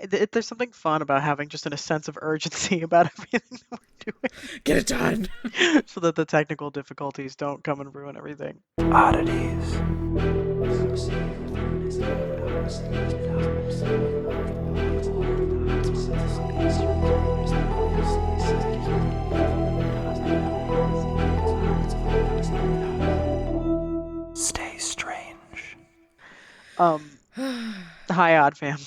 there's something fun about having just a sense of urgency about everything that we're Get it done. doing, so that the technical difficulties don't come and ruin everything. Oddities. Stay strange. Um, Hi, Odd Fam.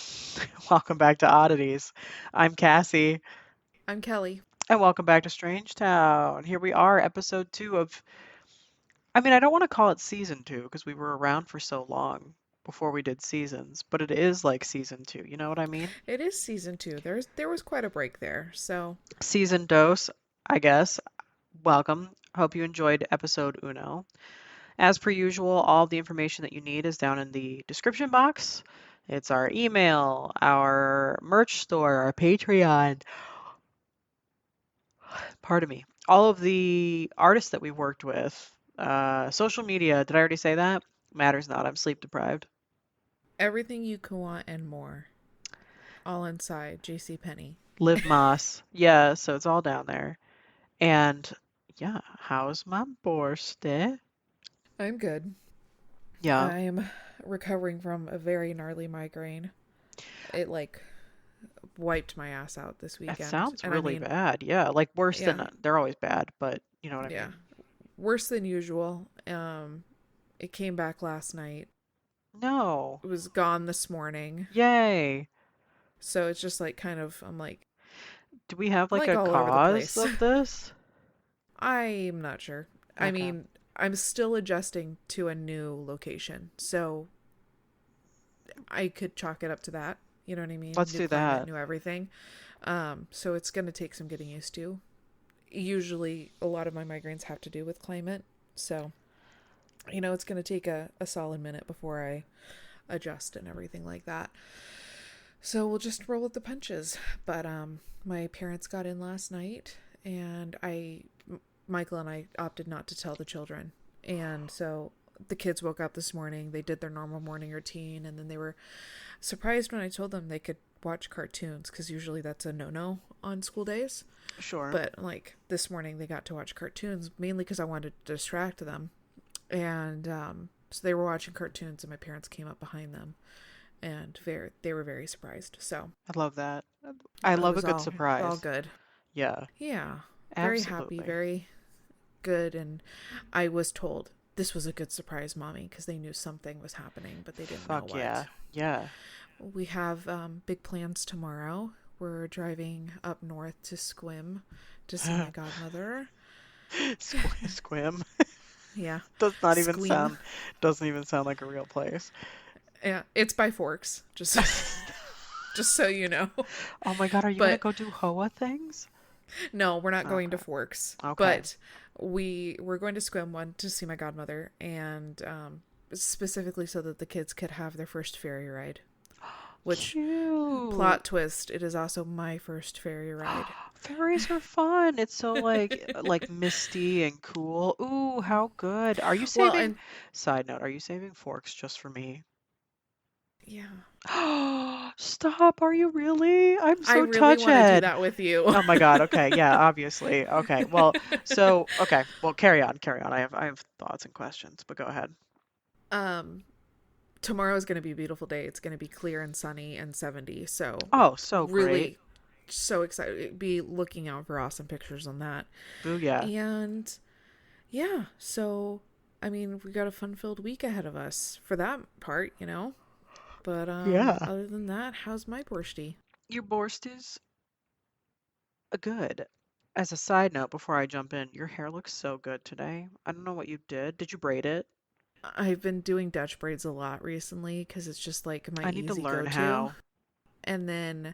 Welcome back to Oddities. I'm Cassie, I'm Kelly. and welcome back to Strange Town. Here we are, episode two of. I mean, I don't want to call it season two because we were around for so long before we did seasons, but it is like season two. You know what I mean? It is season two. There was quite a break there. So Season dose, I guess. Welcome. Hope you enjoyed episode uno. As per usual, all the information that you need is down in the description box. It's our email, our merch store, our Patreon. Pardon me. All of the artists that we worked with, social media. Did I already say that? Matters not. I'm sleep deprived. everything you can want and more, all inside JC Penney. Live Moss. Yeah, so it's all down there. And yeah, how's my birthday? I'm good. Yeah, I'm recovering from a very gnarly migraine. It like wiped my ass out this that weekend. sounds And I really mean, bad. Yeah, like worse yeah, than they're always bad, but you know what I yeah. mean. Worse than usual. It came back last night. No. It was gone this morning. Yay. So it's just like kind of Do we have I'm like like a all over the cause place. of this? I'm not sure. I Okay. mean, I'm still adjusting to a new location. So I could chalk it up to that. You know what I mean? Let's New do climate, that. new everything. So it's going to take some getting used to. Usually, a lot of my migraines have to do with climate. So, it's going to take a solid minute before I adjust and everything like that. So we'll just roll with the punches. But my parents got in last night, and Michael and I opted not to tell the children. And so the kids woke up this morning, they did their normal morning routine, and then they were surprised when I told them they could watch cartoons because usually that's a no-no on school days. Sure. But like this morning they got to watch cartoons mainly because I wanted to distract them. And so they were watching cartoons and my parents came up behind them and they were very surprised. So I love that. I it love a was good all surprise. good. Yeah, Yeah. Very happy, absolutely. very good. And I was told this was a good surprise, mommy, because they knew something was happening, but they didn't know Fuck what. yeah. Yeah. We have big plans tomorrow. We're driving up north to Squim to see my godmother. Squim. Yeah, Does not even Squeam. sound doesn't even sound like a real place. Yeah, it's by Forks. Just so you know. Oh my God, are you gonna But go do Hoa things? no, we're not going to Okay. Forks. Okay. But we're going to Squim one to see my godmother, and specifically so that the kids could have their first ferry ride. Which Cute. plot twist? It is also my first ferry ride. Fairies are fun. It's so like misty and cool. Ooh, how good. Are you Well, saving, and side note, are you saving forks just for me? yeah, Stop, are you really? I'm I so really touched. want to do Oh that with you. my God. Okay. Yeah, obviously. Okay. Well, okay. Well, carry on. Carry on. I have thoughts and questions, but go ahead. um, Tomorrow is going to be a beautiful day. It's going to be clear and sunny and 70. So Oh, so great. really, so excited. Be looking out for awesome pictures on that. Booyah. And yeah, so I mean, we got a fun-filled week ahead of us for that part. But Yeah. other than that, how's my borsty? Your borst is good. As a side note, before I jump in, your hair looks so good today. I don't know what you did. Did you braid it? I've been doing Dutch braids a lot recently because it's just like my I need to easy learn go-to. how. And then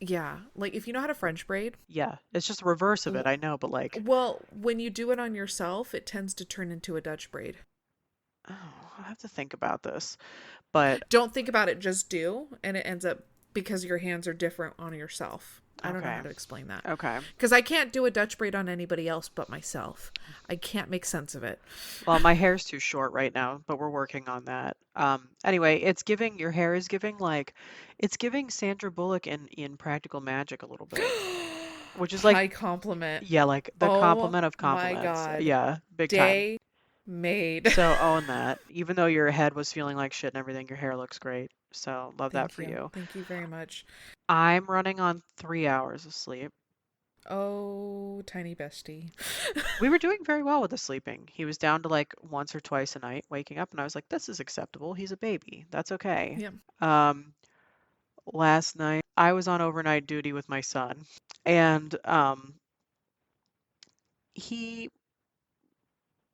yeah, like if you know how to French braid, Yeah, it's just the reverse of it, I know, but like, well, when you do it on yourself, it tends to turn into a Dutch braid. oh, I have to think about this. But Don't think about it, just do, and it ends up because your hands are different on yourself. I don't know Okay. how to explain that. Okay. Because I can't do a Dutch braid on anybody else but myself. I can't make sense of it. Well, my hair's too short right now, but we're working on that. Anyway, your hair is giving like, it's giving Sandra Bullock in Practical Magic a little bit, which is like, High compliment. yeah, like the Oh compliment of my compliments. god. Yeah, big time. Day made. So own that. Even though your head was feeling like shit and everything, your hair looks great. So love that Thank for you. you. Thank you very much. I'm running on 3 hours of sleep. Oh, tiny bestie. We were doing very well with the sleeping. He was down to like once or twice a night waking up, and I was like, this is acceptable. He's a baby. That's okay. Yeah. Um, Last night, I was on overnight duty with my son, and he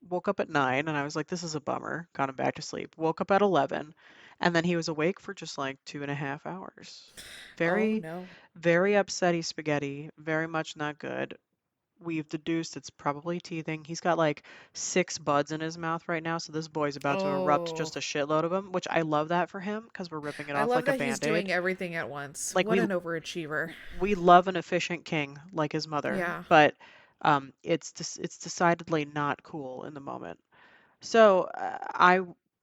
woke up at 9, and I was like, this is a bummer. Got him back to sleep. Woke up at 11, and then he was awake for just like 2.5 hours. Oh Very, no. very upsetty spaghetti. Very much not good. We've deduced it's probably teething. He's got like 6 buds in his mouth right now, so this boy's about to erupt Oh. just a shitload of them, which I love that for him because we're ripping it I off love like a that he's band-aid. doing everything at once. Like What an overachiever. we love an efficient king like his mother, Yeah. but it's decidedly not cool in the moment. So I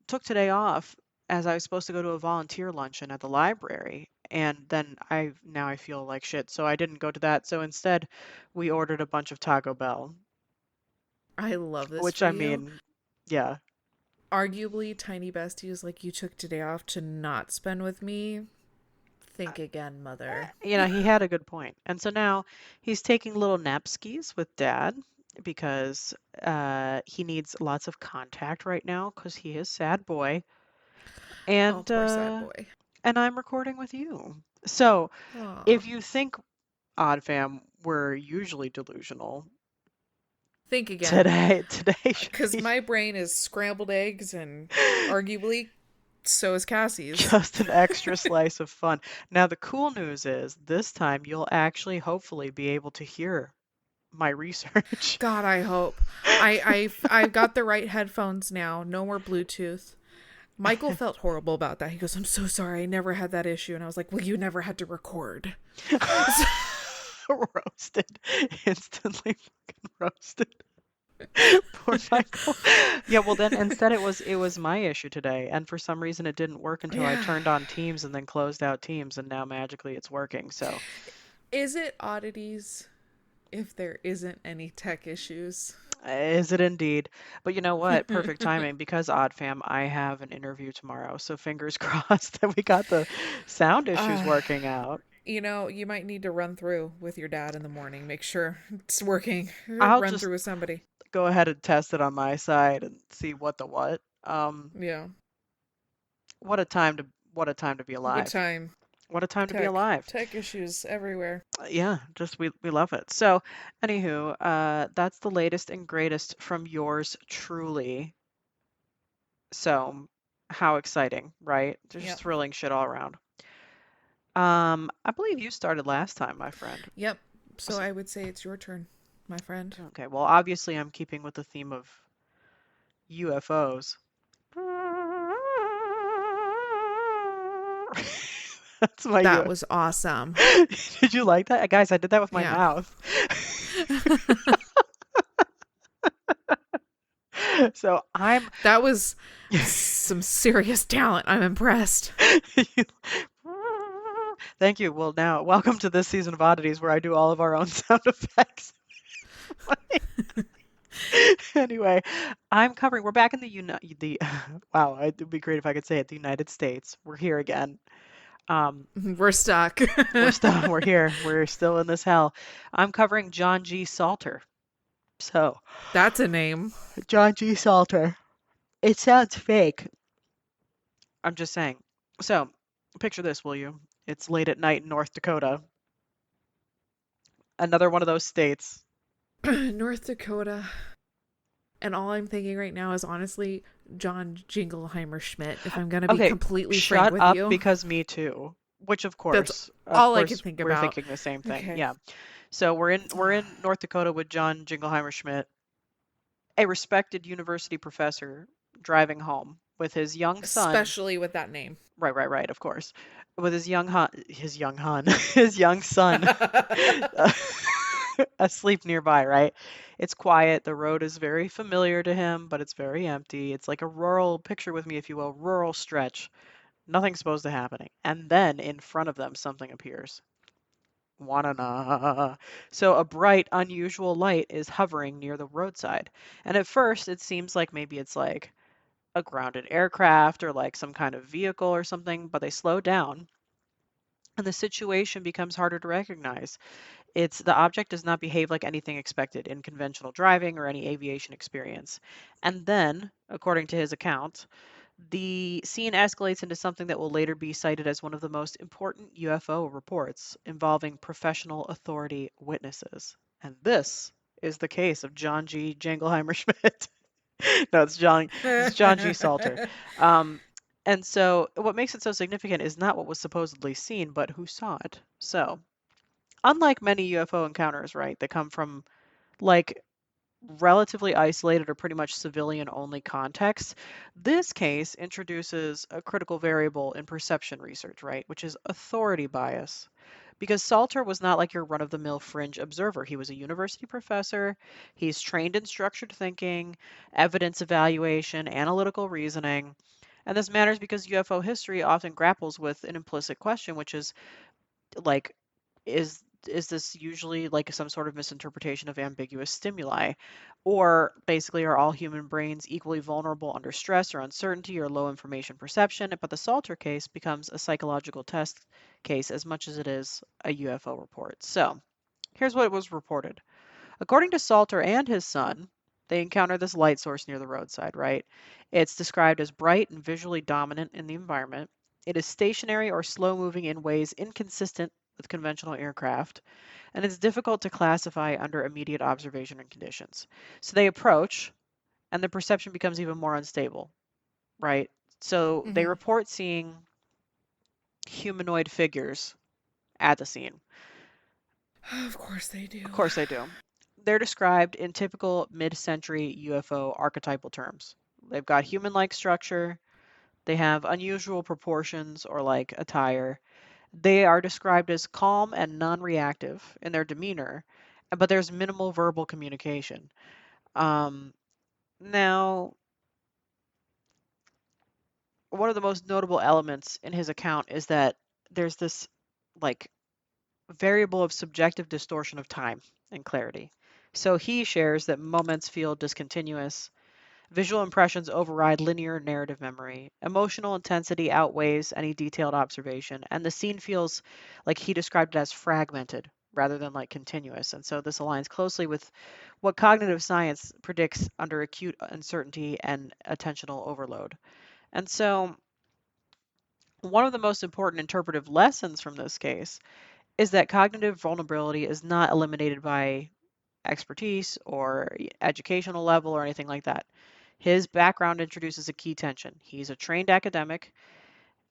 took today off as I was supposed to go to a volunteer luncheon at the library, and then I feel like shit, so I didn't go to that. So instead, we ordered a bunch of Taco Bell, I love this which for I you. mean, yeah, Arguably, tiny bestie is like, you took today off to not spend with me. Think again, mother. he had a good point. And so now he's taking little napskis with dad because he needs lots of contact right now because he is sad boy. Oh, And poor sad boy. and I'm recording with you. So Aw. if you think Odd Fam we're usually delusional, Think again. today should Because be my brain is scrambled eggs and arguably so is Cassie's. just an extra slice of fun. Now the cool news is this time you'll actually hopefully be able to hear my research. God, I hope. I've got the right headphones now. No more Bluetooth. Michael felt horrible about that. He goes, I'm so sorry. I never had that issue. And I was like, well, you never had to record. Roasted. Instantly fucking roasted. Poor Michael. Yeah, well then instead it was my issue today, and for some reason it didn't work until I Yeah. turned on Teams and then closed out Teams, and now magically it's working. So Is it oddities if there isn't any tech issues? is it indeed? But you know what? Perfect timing because Odd Fam, I have an interview tomorrow, so fingers crossed that we got the sound issues Uh, working out. you might need to run through with your dad in the morning. Make sure it's working. I'll Run just through with somebody. go ahead and test it on my side and see what the what. Yeah. What a time to what a time to be What alive. time? What a time to be Tech. alive. Tech issues everywhere. Yeah, just we love it. So, anywho, that's the latest and greatest from yours truly. So, how exciting, right? There's just Yep. thrilling shit all around. I believe you started last time, my friend. Yep. So I would say it's your turn, my friend. Okay, well, obviously I'm keeping with the theme of UFOs. That's my That UFO. was awesome. Did you like that? Guys, I did that with my Yeah. mouth. So I'm That was some serious talent. I'm impressed. Thank you. Well, now, welcome to this season of Oddities where I do all of our own sound effects. Anyway, we're back in wow, it'd be great if I could say it, the United States. We're here again. We're stuck. We're here. We're still in this hell. I'm covering John G. Salter. So, That's a name. John G. Salter. It sounds fake. I'm just saying. So, picture this, will you? It's late at night in North Dakota. Another one of those states. North Dakota. And all I'm thinking right now is honestly John Jingleheimer Schmidt, if I'm going to be Okay, completely shut frank with up you. because me too. Which of That's course, all I can think we're about. thinking the same thing. Okay. Yeah. So we're in North Dakota with John Jingleheimer Schmidt, a respected university professor, driving home with his young son. Especially with that name. Right, of course. with his young his young son asleep nearby, right? It's quiet. The road is very familiar to him, but it's very empty. It's like a rural, picture with me, if you will, rural stretch. Nothing's supposed to happening. And then in front of them, something appears. Wanna. So a bright, unusual light is hovering near the roadside. And at first, it seems like maybe it's like a grounded aircraft or like some kind of vehicle or something, but they slow down and the situation becomes harder to recognize. The object does not behave like anything expected in conventional driving or any aviation experience. And then, according to his account, the scene escalates into something that will later be cited as one of the most important UFO reports involving professional authority witnesses. And this is the case of John G. Jangleheimer Schmidt. No, it's John G. Salter. Um, and so what makes it so significant is not what was supposedly seen, but who saw it. So, unlike many UFO encounters, right, that come from like relatively isolated or pretty much civilian only contexts, this case introduces a critical variable in perception research, right, which is authority bias. Because Salter was not like your run of the mill fringe observer. He was a university professor. He's trained in structured thinking, evidence evaluation, analytical reasoning. And this matters because UFO history often grapples with an implicit question, which is like is this usually like some sort of misinterpretation of ambiguous stimuli? Or basically, are all human brains equally vulnerable under stress or uncertainty or low information perception? But the Salter case becomes a psychological test case as much as it is a UFO report. So here's what was reported. According to Salter and his son, they encounter this light source near the roadside, right? It's described as bright and visually dominant in the environment. It is stationary or slow moving in ways inconsistent with conventional aircraft, and it's difficult to classify under immediate observation and conditions. So they approach, and the perception becomes even more unstable, right? So they Hmm. report seeing humanoid figures at the scene. Of course they do. Of course they do. They're described in typical mid-century UFO archetypal terms. They've got human-like structure, they have unusual proportions or like attire. They are described as calm and non-reactive in their demeanor, but there's minimal verbal communication. Um, Now, one of the most notable elements in his account is that there's this like variable of subjective distortion of time and clarity. So he shares that moments feel discontinuous, visual impressions override linear narrative memory, emotional intensity outweighs any detailed observation, and the scene feels like he described it as fragmented rather than like continuous. And so this aligns closely with what cognitive science predicts under acute uncertainty and attentional overload. And so one of the most important interpretive lessons from this case is that cognitive vulnerability is not eliminated by expertise or educational level or anything like that. His background introduces a key tension. He's a trained academic,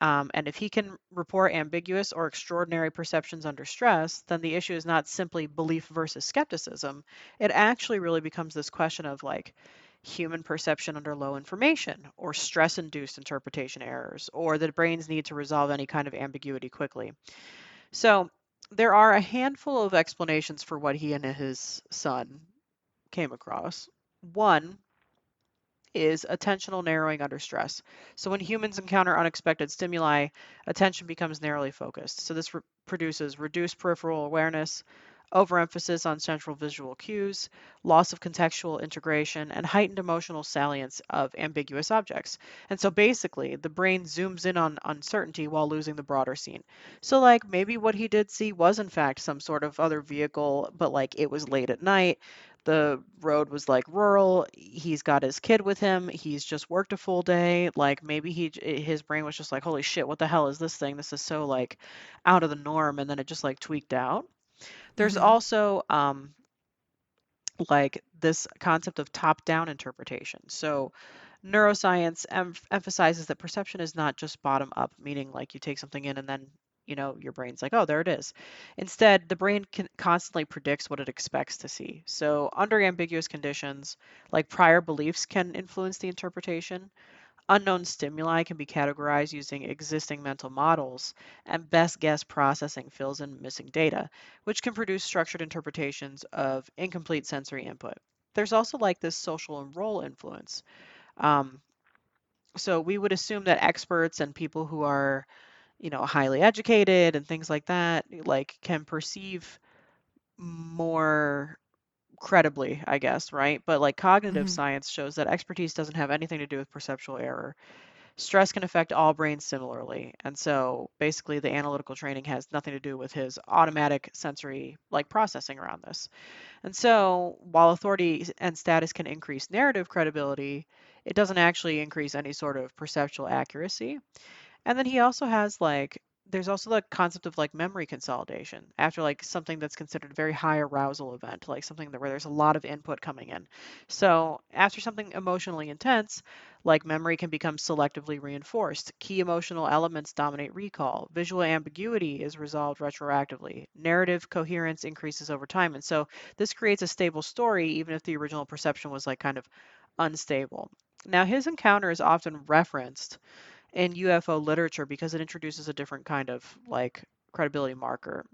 and if he can report ambiguous or extraordinary perceptions under stress, then the issue is not simply belief versus skepticism. It actually really becomes this question of like human perception under low information or stress induced interpretation errors, or the brain's need to resolve any kind of ambiguity quickly. So there are a handful of explanations for what he and his son came across. One is attentional narrowing under stress. So when humans encounter unexpected stimuli, attention becomes narrowly focused. So this produces reduced peripheral awareness, overemphasis on central visual cues, loss of contextual integration, and heightened emotional salience of ambiguous objects. And so basically, the brain zooms in on uncertainty while losing the broader scene. So, like, maybe what he did see was, in fact, some sort of other vehicle, but like it was late at night. The road was like rural. He's got his kid with him. He's just worked a full day. Like maybe his brain was just like, holy shit, what the hell is this thing? This is so like out of the norm. And then it just like tweaked out. There's Hmm. also like this concept of top-down interpretation. So neuroscience emphasizes that perception is not just bottom up, meaning like you take something in and then your brain's like, oh, there it is. Instead, the brain constantly predicts what it expects to see. So under ambiguous conditions, like prior beliefs can influence the interpretation. Unknown stimuli can be categorized using existing mental models, and best guess processing fills in missing data, which can produce structured interpretations of incomplete sensory input. There's also like this social and role influence. Um, so we would assume that experts and people who are, highly educated and things like that, like can perceive more credibly, I guess, right? But like cognitive Hmm. science shows that expertise doesn't have anything to do with perceptual error. Stress can affect all brains similarly. And so basically the analytical training has nothing to do with his automatic sensory like processing around this. And so while authority and status can increase narrative credibility, it doesn't actually increase any sort of perceptual accuracy. And then he also has like there's also the concept of like memory consolidation after like something that's considered a very high arousal event, like something that where there's a lot of input coming in. So after something emotionally intense, like memory can become selectively reinforced. Key emotional elements dominate recall. Visual ambiguity is resolved retroactively. Narrative coherence increases over time. And so this creates a stable story, even if the original perception was like kind of unstable. Now, his encounter is often referenced in UFO literature because it introduces a different kind of like credibility marker.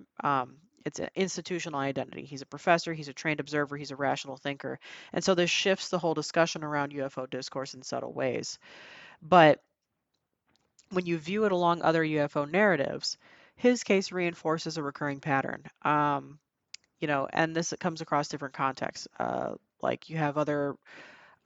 It's an institutional identity. He's a professor, he's a trained observer, he's a rational thinker. And so this shifts the whole discussion around UFO discourse in subtle ways. But when you view it along other UFO narratives, his case reinforces a recurring pattern. And this comes across different contexts. Like you have other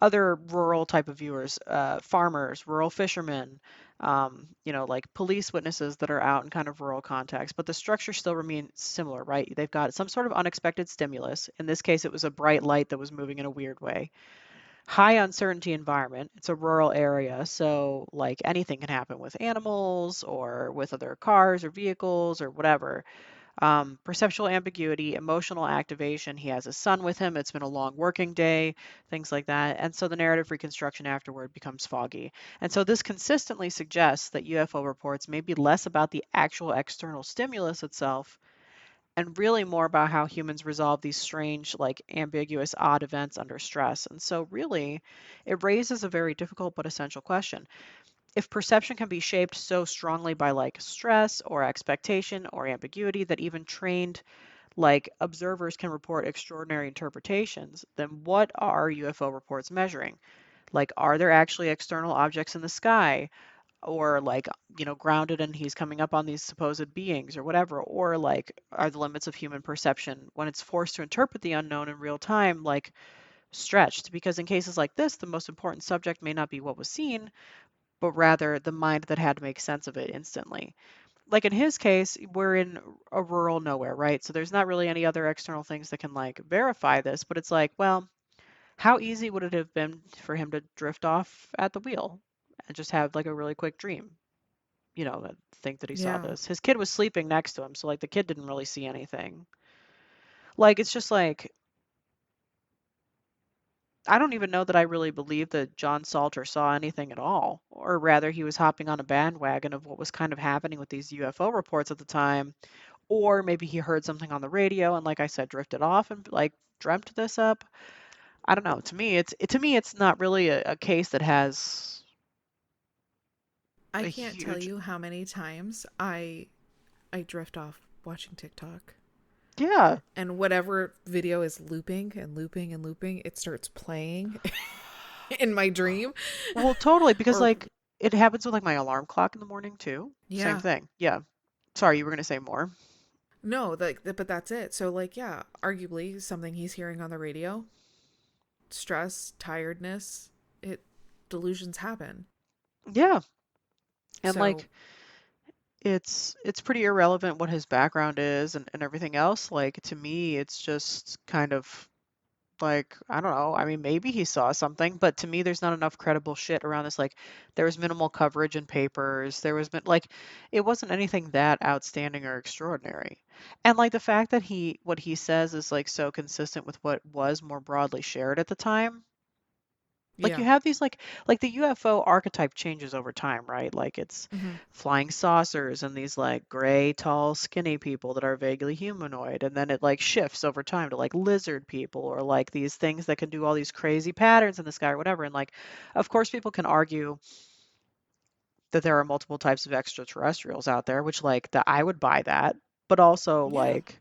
rural type of viewers, farmers, rural fishermen, like police witnesses that are out in kind of rural context, but the structure still remains similar, right? They've got some sort of unexpected stimulus. In this case, it was a bright light that was moving in a weird way. High uncertainty environment. It's a rural area, so like anything can happen with animals or with other cars or vehicles or whatever. Perceptual ambiguity, emotional activation. He has a son with him. It's been a long working day, things like that. And so the narrative reconstruction afterward becomes foggy. And so this consistently suggests that UFO reports may be less about the actual external stimulus itself and really more about how humans resolve these strange, like ambiguous, odd events under stress. And so, really, it raises a very difficult but essential question. If perception can be shaped so strongly by like stress or expectation or ambiguity that even trained like observers can report extraordinary interpretations, then what are UFO reports measuring? Like, are there actually external objects in the sky? Or like, grounded and he's coming up on these supposed beings or whatever? Or like, are the limits of human perception when it's forced to interpret the unknown in real time, like stretched? Because in cases like this, the most important subject may not be what was seen, but rather the mind that had to make sense of it instantly. Like in his case, we're in a rural nowhere, right? So there's not really any other external things that can like verify this, but it's like, well, how easy would it have been for him to drift off at the wheel and just have like a really quick dream? Think that he saw Yeah. this. His kid was sleeping next to him, so like the kid didn't really see anything. Like it's just like I don't even know that I really believe that John Salter saw anything at all, or rather he was hopping on a bandwagon of what was kind of happening with these UFO reports at the time. Or maybe he heard something on the radio and, like I said, drifted off and like dreamt this up. I don't know. To me it's not really a case that has I a can't tell huge. you how many times I drift off watching TikTok. Yeah. And whatever video is looping and looping and looping, it starts playing in my dream. Well, totally, because Or like it happens with like my alarm clock in the morning too. Same yeah. thing. Yeah. Sorry, you were gonna say more. No, like but that's it. So like yeah, arguably something he's hearing on the radio, stress, tiredness, it delusions happen. Yeah. And So like it's pretty irrelevant what his background is and everything else. Like to me, it's just kind of like, I don't know. I mean, maybe he saw something, but to me, there's not enough credible shit around this. Like, there was minimal coverage in papers. Like, it wasn't anything that outstanding or extraordinary. And like the fact that what he says is like so consistent with what was more broadly shared at the time. Like you yeah. have these like the UFO archetype changes over time, right? Like it's Hmm. flying saucers and these like gray, tall, skinny people that are vaguely humanoid, and then it like shifts over time to like lizard people or like these things that can do all these crazy patterns in the sky or whatever. And like, of course, people can argue. that there are multiple types of extraterrestrials out there, which like that I would buy that. But also Yeah. like,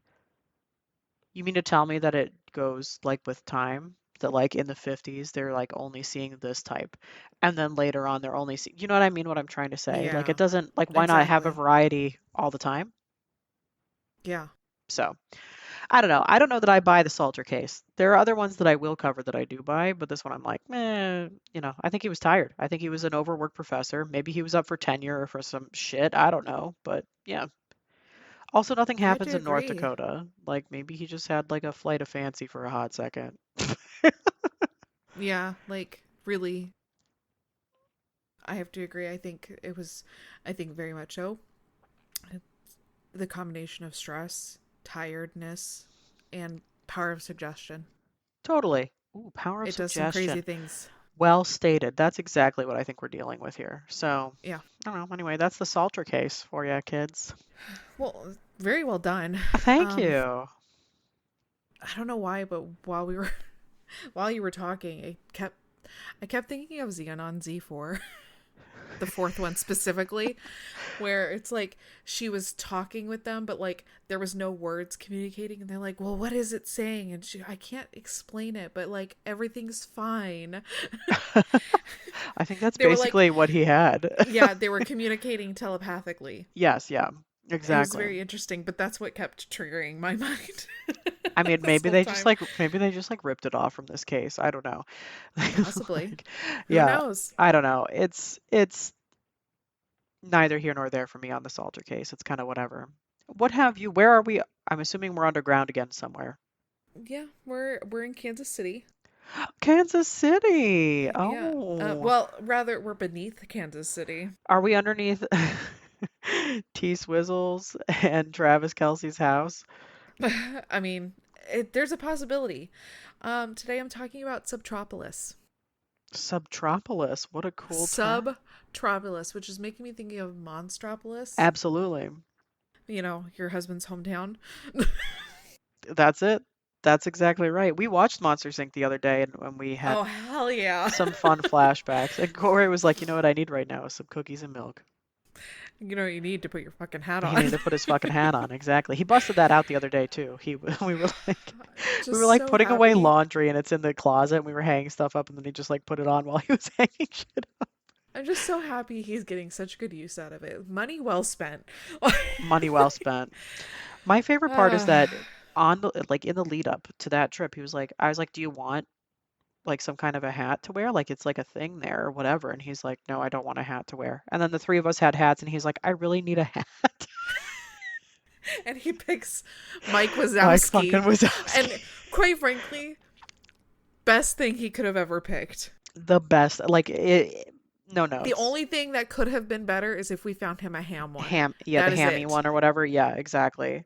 you mean to tell me that it goes like with time? That like in the 50s they're like only seeing this type, and then later on they're only seeing, you know what I mean, what I'm trying to say? Like it Yeah. doesn't, like why not have a Exactly. variety all the time? Yeah. So I don't know. I don't know that I buy the Salter case. There are other ones that I will cover that I do buy, but this one I'm like, you know, I think he was tired. I think he was an overworked professor. Maybe he was up for tenure or for some shit. I don't know. But yeah. Also, nothing I have happens to in North agree. Dakota. Like maybe he just had like a flight of fancy for a hot second. Yeah, like really, I have to agree. I think very much so. The combination of stress, tiredness, and power of suggestion. Totally. Ooh, power of It does some crazy suggestion. things. Well stated. That's exactly what I think we're dealing with here. So, Yeah. I don't know. Anyway, that's the Salter case for you, kids. Well, very well done. Thank Um, you. I don't know why, but while you were talking, I kept thinking of Xenon Z4, the fourth one specifically, where it's like she was talking with them, but like there was no words communicating, and they're like, "Well, what is it saying?" And I can't explain it, but like everything's fine. I think that's They were like, basically what he had. yeah, they were communicating telepathically. Yes, yeah, It was exactly. very interesting, but that's what kept triggering my mind I mean, this whole time. maybe they just like ripped it off from this case. I don't know. Possibly. Like, Who yeah, knows? I don't know. It's neither here nor there for me on the Salter case. It's kind of whatever. What have you? Where are we? I'm assuming we're underground again somewhere. Yeah, we're in Kansas City. Kansas City. Yeah. Oh, Well, rather we're beneath Kansas City. are we underneath T Swizzles and Travis Kelsey's house? I mean, there's a possibility. Today I'm talking about Subtropolis. Subtropolis. What a cool term. Subtropolis, which is making me thinking of Monstropolis. Absolutely. You know, your husband's hometown. That's it. That's exactly right. We watched Monsters Inc. the other day and we had Oh, hell yeah. some fun flashbacks. And Corey was like, you know what I need right now is some cookies and milk. You know, you need to put your fucking hat He needed on. to put his fucking hat on. Exactly. He busted that out the other day too. We were like we were Just like so putting away happy. laundry and it's in the closet and we were hanging stuff up and then he just like put it on while he was hanging shit up. I'm just so happy he's getting such good use out of it. Money well spent. Money well spent. My favorite part is uh, that on the like in the lead up to that trip, he was like, I was like, do you want like some kind of a hat to wear? Like it's like a thing there or whatever. And he's like, no, I don't want a hat to wear. And then the three of us had hats and he's like, I really need a hat. and he picks Mike Mike fucking Wazowski. And Wazowski. quite frankly, best thing he could have ever picked. The best. Like no The notes. only thing that could have been better is if we found him a ham one. Yeah, the That is hammy it. one or whatever. Yeah, exactly.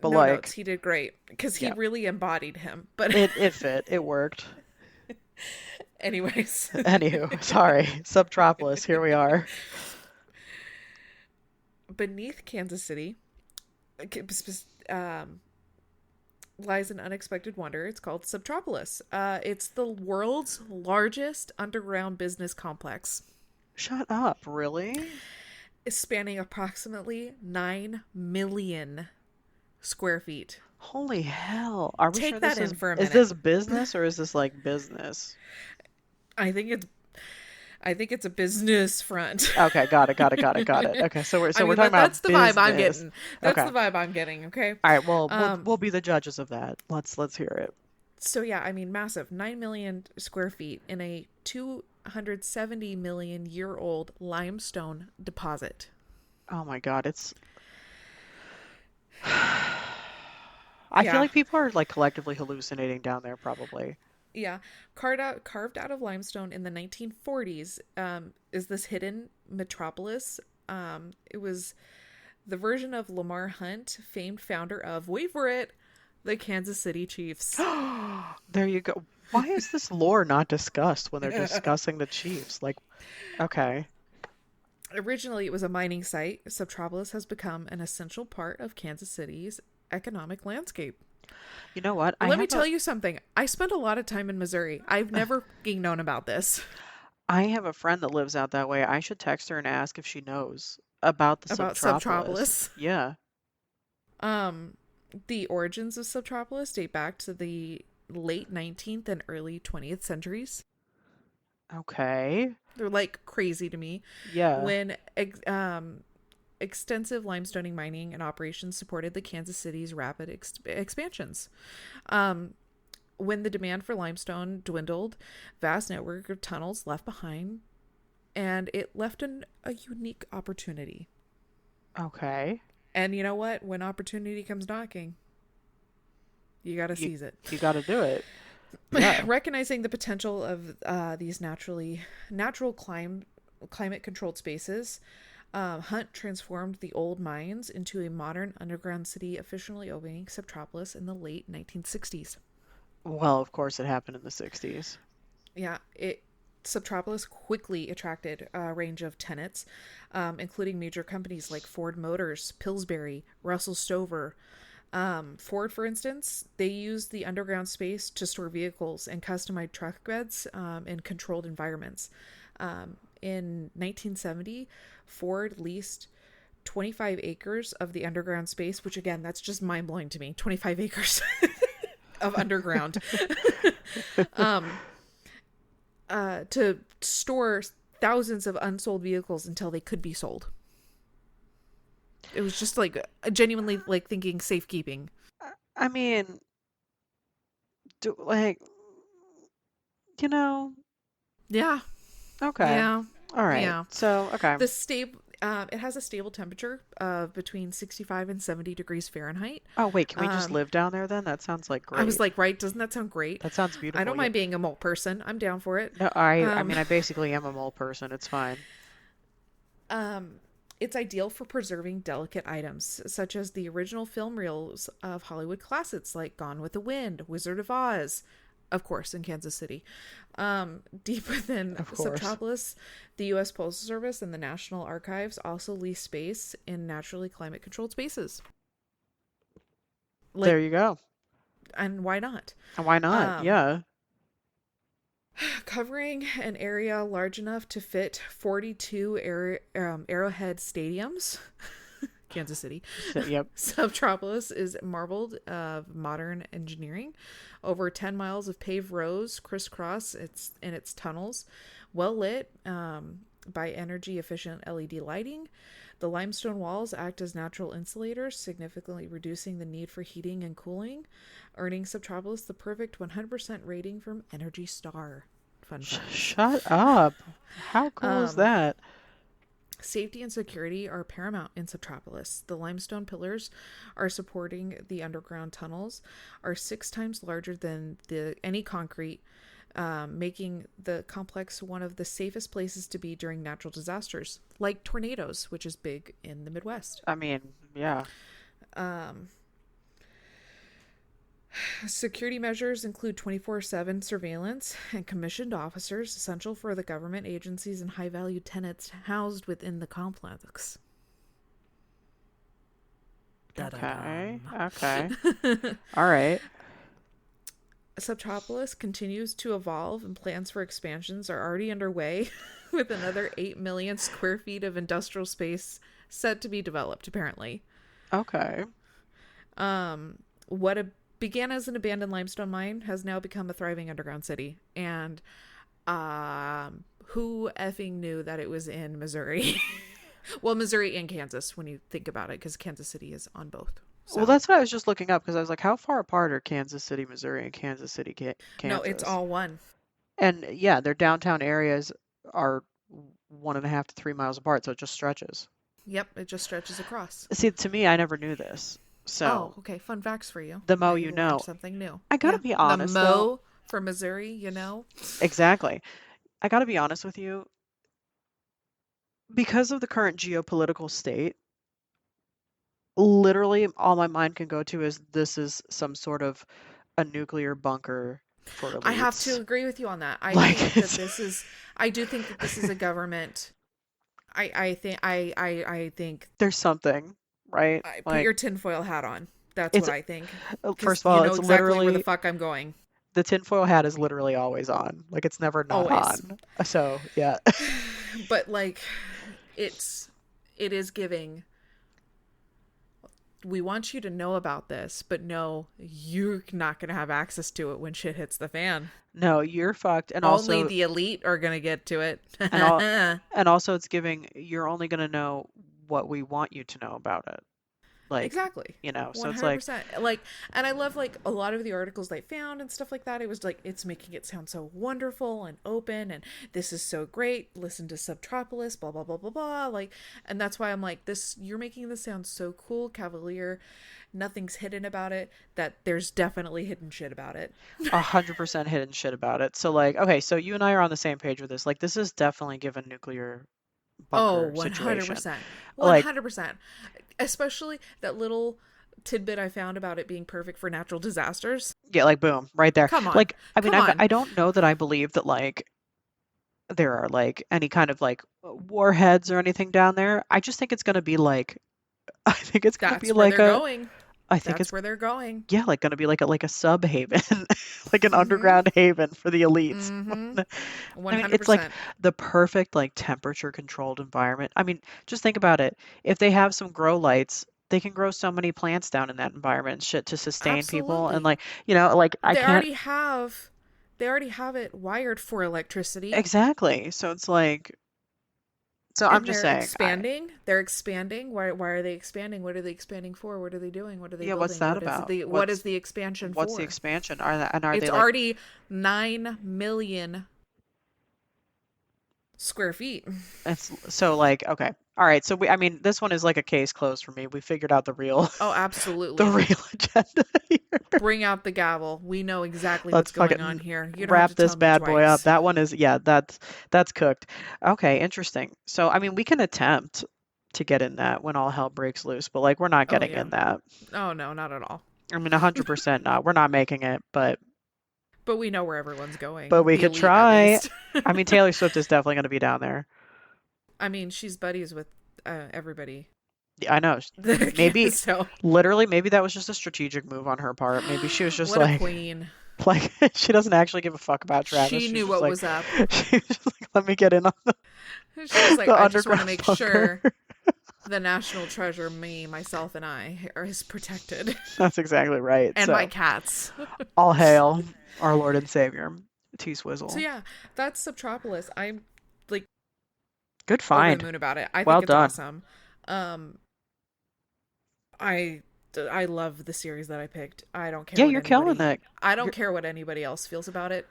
But No notes. like, He did great because he yeah, really embodied him. But, it fit. It worked. anyways, Anywho, sorry. Subtropolis, here we are. beneath Kansas City um, lies an unexpected wonder. It's called Subtropolis. It's the world's largest underground business complex, Shut up, really? spanning approximately 9 million square feet. Holy hell. Are we sure Take that in for a is minute. this business or is this like business? I think it's I think it's a business front. Okay, got it, got it, got it, got it. Okay, I we're mean talking that's about the vibe I'm business. getting. That's Okay. the vibe I'm getting, okay? All right, well, Um we'll be the judges of that. Let's hear it. so yeah, I mean massive. 9 million square feet in a 270 million year old limestone deposit. Oh my God, it's I feel Yeah. like people are like collectively hallucinating down there probably. Yeah, carved out of limestone in the 1940s, is this hidden metropolis. It was the version of Lamar Hunt, famed founder of, wait for it, the Kansas City Chiefs. There you go. Why is this lore not discussed when they're discussing the Chiefs? Like, okay. Originally, it was a mining site. Subtropolis has become an essential part of Kansas City's economic landscape. You know what? Let me tell you something. I spent a lot of time in Missouri. I've never fucking known about this. I have a friend that lives out that way. I should text her and ask if she knows about the about Subtropolis. Subtropolis. Yeah. Um, the origins of Subtropolis date back to the late 19th and early 20th centuries. Okay. They're like crazy to me. Yeah. When extensive limestoning mining and operations supported the Kansas City's rapid expansions. Um, when the demand for limestone dwindled, vast network of tunnels left behind, and it left a unique opportunity. Okay. And you know what? When opportunity comes knocking, you got to You seize it. you got to do it. Yeah. Recognizing the potential of these natural climate controlled spaces, Hunt transformed the old mines into a modern underground city, officially opening Subtropolis in the late 1960s. Well, of course it happened in the 60s. Yeah, it Subtropolis quickly attracted a range of tenants, including major companies like Ford Motors, Pillsbury, Russell Stover. Ford, for instance, they used the underground space to store vehicles and customized truck beds in controlled environments. In 1970, Ford leased 25 acres of the underground space, which again, that's just mind blowing to me. 25 acres of underground to store thousands of unsold vehicles until they could be sold. It was just like genuinely like thinking safekeeping. I mean, do like, you know, Yeah, okay. yeah, All right. yeah. So, okay. The stable, it has a stable temperature of between 65 and 70 degrees Fahrenheit. Oh, wait, can we just Um, live down there then? That sounds like I was great. like, right, doesn't that sound great? That sounds I beautiful. don't Yeah. mind being a mole person. I'm down for it. No, I Um, mean, I basically am a mole person. It's fine. um, it's ideal for preserving delicate items, such as the original film reels of Hollywood classics like Gone with the Wind, Wizard of Oz, of course, in Kansas City. Deep within Of course. Subtropolis, the U.S. Postal Service and the National Archives also lease space in naturally climate controlled spaces. There Like, you go. and why not? And why not? Um, Yeah. Covering an area large enough to fit 42 Arrowhead stadiums, Kansas City. So, yep. Subtropolis is marbled of modern engineering. Over 10 miles of paved roads crisscross its tunnels, well lit by energy efficient LED lighting. The limestone walls act as natural insulators, significantly reducing the need for heating and cooling, earning Subtropolis the perfect 100% rating from Energy Star. Fun facts. Shut up. How cool is Um, that? Safety and security are paramount in Subtropolis. The limestone pillars are supporting the underground tunnels are 6 times larger than any concrete, making the complex one of the safest places to be during natural disasters, like tornadoes, which is big in the Midwest. I mean, yeah. Um, Security measures include 24/7 surveillance and commissioned officers, essential for the government agencies and high value tenants housed within the complex. Okay. Da-da-dum. Okay. All right. Subtropolis continues to evolve and plans for expansions are already underway with another 8 million square feet of industrial space set to be developed, apparently. Okay. What began as an abandoned limestone mine has now become a thriving underground city. And who effing knew that it was in Missouri? Well, Missouri and Kansas when you think about it, because Kansas City is on both. Well, So, that's what I was just looking up because I was like, how far apart are Kansas City, Missouri, and Kansas City, no, it's Kansas? all one. And yeah, their downtown areas are 1.5 to 3 miles apart, so it just stretches. Yep, it just stretches across. See, to me, I never knew this. Oh, So okay. Fun facts for you. the Now mo you you learned know. something new. I gotta Yeah. be The honest though. Mo for Missouri, you know? Exactly. I gotta be honest with you. Because of the current geopolitical state, literally all my mind can go to is this is some sort of a nuclear bunker for I have to elites. agree with you on that. Like I do think that this is a government. I think there's something, right? I put Like your tinfoil hat on. That's it's what I think. first Because of you all, know it's exactly where the literally fuck I'm going. the tinfoil hat is literally always on. Like it's never not Always. on. So yeah. But like, it is giving. We want you to know about this, but no, you're not going to have access to it when shit hits the fan. No, you're fucked. And Only also the elite are going to get to it. and all and also it's giving you're only gonna know what we want you to know about it. Like, Exactly. so it's like 100%. Like, and I love like a lot of the articles they found and stuff like that. It was like, it's making it sound so wonderful and open, and this is so great. Listen to Subtropolis, blah, blah, blah, blah, blah. Like, and that's why I'm like, you're making this sound so cool, cavalier. Nothing's hidden about it, that there's definitely hidden shit about it. 100% hidden shit about it. So like, okay, so you and I are on the same page with this. Like, this is definitely given nuclear Oh, bunker situation. 100%. Like, 100%. Especially that little tidbit I found about it being perfect for natural disasters. yeah, like boom, right there. Come on. Like, I mean, Come on. I don't know that I believe that like there are like any kind of like warheads or anything down there. I just think it's gonna be like, I think it's gonna be That's where like they're going. I think That's it's where they're going. yeah, like gonna be like a sub haven, like an Mm-hmm. underground haven for the elites. Mm-hmm. I mean, it's like 100%. the perfect like temperature controlled environment. I mean, just think about it. If they have some grow lights, they can grow so many plants down in that environment and shit to sustain people. And Absolutely. like, like I They can't already have they already have it wired for electricity, exactly. So it's like, so I'm and just they're saying, expanding. They're expanding. Why are they expanding? What are they expanding for? What are they doing? What are they yeah, what's building? that about? What is the expansion What's the for? expansion? Are It's they like already 9 million square feet. it's so like okay. All right. So I mean, this one is like a case closed for me. We figured out the real Oh, the absolutely. real agenda here. Bring out the gavel. We know exactly Let's what's going on fucking here. You don't have wrap to this tell me bad boy up. twice. That one is, yeah, that's cooked. Okay, interesting. So, I mean, we can attempt to get in that when all hell breaks loose, but like we're not Oh getting yeah. in that. Oh no, not at all. I mean, 100% not. We're not making it, But we know where everyone's but going. we The could elite, at try. least. I mean, Taylor Swift is definitely going to be down there. I mean, she's buddies with everybody. Yeah, I know. Maybe, So, literally, maybe that was just a strategic move on her part. Maybe she was just what a like, queen. like she doesn't actually give a fuck about Travis. She She's knew just what like, was up. she was just like, let me get in on She was like, the I just want to underground make bunker. sure the national treasure, me, myself, and I, is protected. That's exactly right. And my So, cats. all hail our Lord and Savior, T So Swizzle. yeah, that's Subtropolis. I'm like Good over the find. moon about it. I Well think it's done. awesome. Um, I I love the series that I picked. I don't care Yeah, what you're killing anybody. it. I don't You're, care what anybody else feels about it.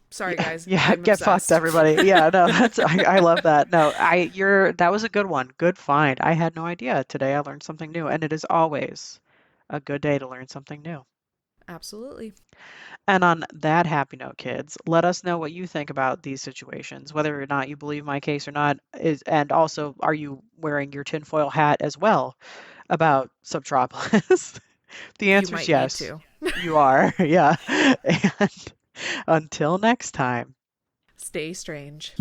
Sorry yeah, guys, yeah, I'm get fucked, obsessed. everybody. Yeah, no, I love that. No, that was a good one. Good find. I had no idea. Today I learned something new, and it is always a good day to learn something new. Absolutely. And on that happy note, kids, let us know what you think about these situations, whether or not you believe my case or not, and also are you wearing your tinfoil hat as well about Subtropolis? The You answer is might need yes, to. you are. Yeah. And until next time. Stay strange.